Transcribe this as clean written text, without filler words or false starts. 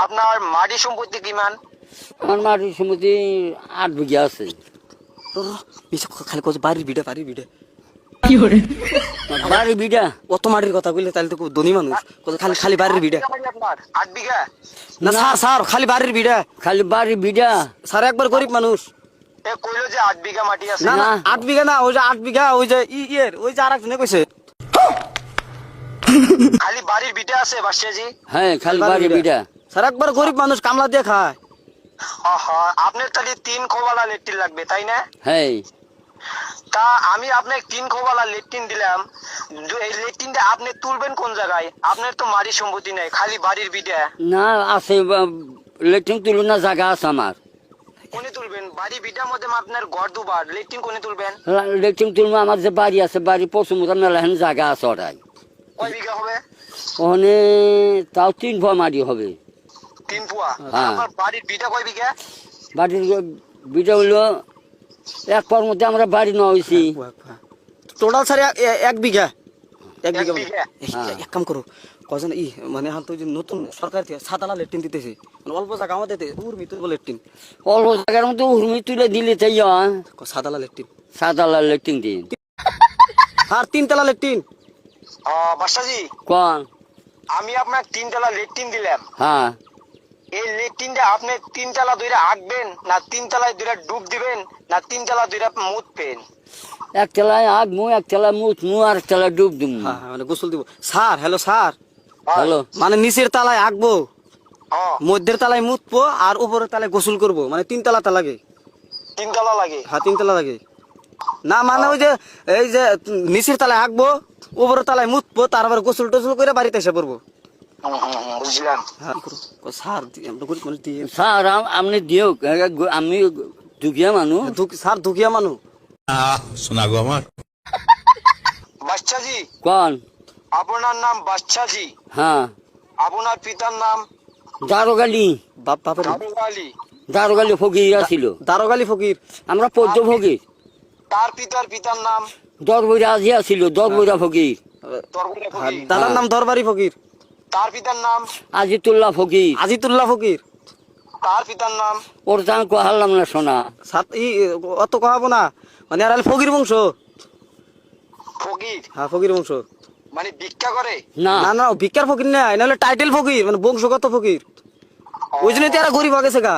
আপনার মাটি সম্পত্তি কিমান? আমার মাটির সম্পত্তি 8 বিঘা আছে। খালি কত বাড়ির বিটা বাড়ির বিটা বাড়ি বিঘা অত মাটির কথা বললে তাহলে তো খুব ধনী মানুষ কত খালি খালি বাড়ির বিটা আপনার 8 বিঘা? না স্যার স্যার খালি বাড়ির বিটা খালি বাড়ি বিঘা। স্যার একবার গরিব মানুষ এ কইলো যে 8 বিঘা মাটি আছে। না না না। 8 বিঘা না ওই যে 8 বিঘা ওই যে ইয়ের ওই যে আরেকজনে কইছে খালি বাড়ির বিটা আছে বাদশাহজি? হ্যাঁ খালি বাড়ি বিঘা। স্যার একবার গরিব মানুষ কামলা দিয়ে খায় আপনার তাহলে 3 খোবালা লেট্রিন লাগবে তাই না? হ্যাঁ তা আমি আপনাকে 3 খোবালা লেট্রিন দিলাম, এই লেট্রিনটা আপনি তুলবেন কোন জায়গায়? আপনার তো মাটি সম্পত্তি নাই, খালি বাড়ির বিটা। না আছে লেট্রিন তুলনা জায়গা আছে আমার। কোনে তুলবেন? বাড়ি বিটার মধ্যে আপনার ঘর দুবার, লেট্রিন কোনে তুলবেন? লেট্রিন তুলবো আমার যে বাড়ি আছে বাড়ি পশ্চিমবঙ্গের মেলাহেন জায়গা আছে ওটাই। কয় বিঘা হবে? ওখানে তাও 3 ফুয়া মাটি হবে। 3 ফুয়া? হ্যাঁ। আমার বাড়ির বিটা কয় বিঘা? বাড়ির বিটা হইলো 1 পর মধ্যে আমরা বাড়ি নেওয়া হয়েছি। টোটাল স্যার 1 বিঘা 1 বিঘা এক বিঘা? এক কাম করো কজন মানে এখন তো যে নতুন সরকার থেকে সাদালা লেট্রিন দিতেছে মানে অল্প জায়গা আমাদের ওর ভিতরে লেট্রিন অল্প জায়গার মধ্যে উর্মি তুলে দিলে তাই সাদালা লেট্রিন সাদালা লেট্রিন দিন। আর 3 তলা লেট্রিন বাদশাহজি, কোন? আমি আপনাকে 3 তলা লেট্রিন দিলাম। হ্যাঁ এই লেট্রিনটা আপনি 3 তলা ধরে আঁকবেন, না 3 তলায় ধরে ডুব দিবেন, না 3 তলা ধরে মুতবেন? 1 তলায় আঁকবো, 1 তলায় মুতমু, আর 1 তলায় ডুব দিমু। হ্যাঁ মানে গোসল দিব স্যার হ্যালো স্যার হ্যালো মানে নিচের তালায় আঁকবো হ্যাঁ, মধ্যের তালায় মুতবো আর উপরের তালায় গোসল করব মানে 3 তলা লাগে 3 তলা লাগে? হ্যাঁ 3 তলা লাগে না মানে ওই যে এই যে নিচের তালায় আঁকবো উপরের তালায় মুতবো তারপর গোসল টোসল করে বাড়িতে এসে পড়বো বুঝলাম। হ্যাঁ স্যার আমরা গরিব মানুষ দিয়ে স্যার আপনি দিও, আমি দুঃখিয়া মানুষ। স্যার দুঃখিয়া মানুষ শোনা গো আমার বাদশাহজি, কোন? আপনার নাম বাদশাহজি, হ্যাঁ আপনার পিতার নাম? দারোগালি। বাপের আবু আলী। দারোগালি ফকির ছিল, দারোগালি ফকির আমরা পদ্য ফকির। তার পিতার নাম? দরবইরা আজিয়া ছিল, দরবইরা ফকির। দরবারে আর ফকির। দাদার নাম দরবারি ফকির তার পিতার নাম? আজিতুল্লাহ ফকির। আজিতুল্লাহ ফকির তার পিতার নাম? ওর জান কোহালাম না শোনা। অত কহাবো না মানে আর ফকির বংশ ফকির হ্যাঁ ফকির বংশ মানে ভিক্ষা করে? না না না ভিক্ষার ফকির না নাহলে টাইটেল ফকির মানে বংশগত ফকির ওই জন্যই তো এরা গরিব হয়ে গেছে গা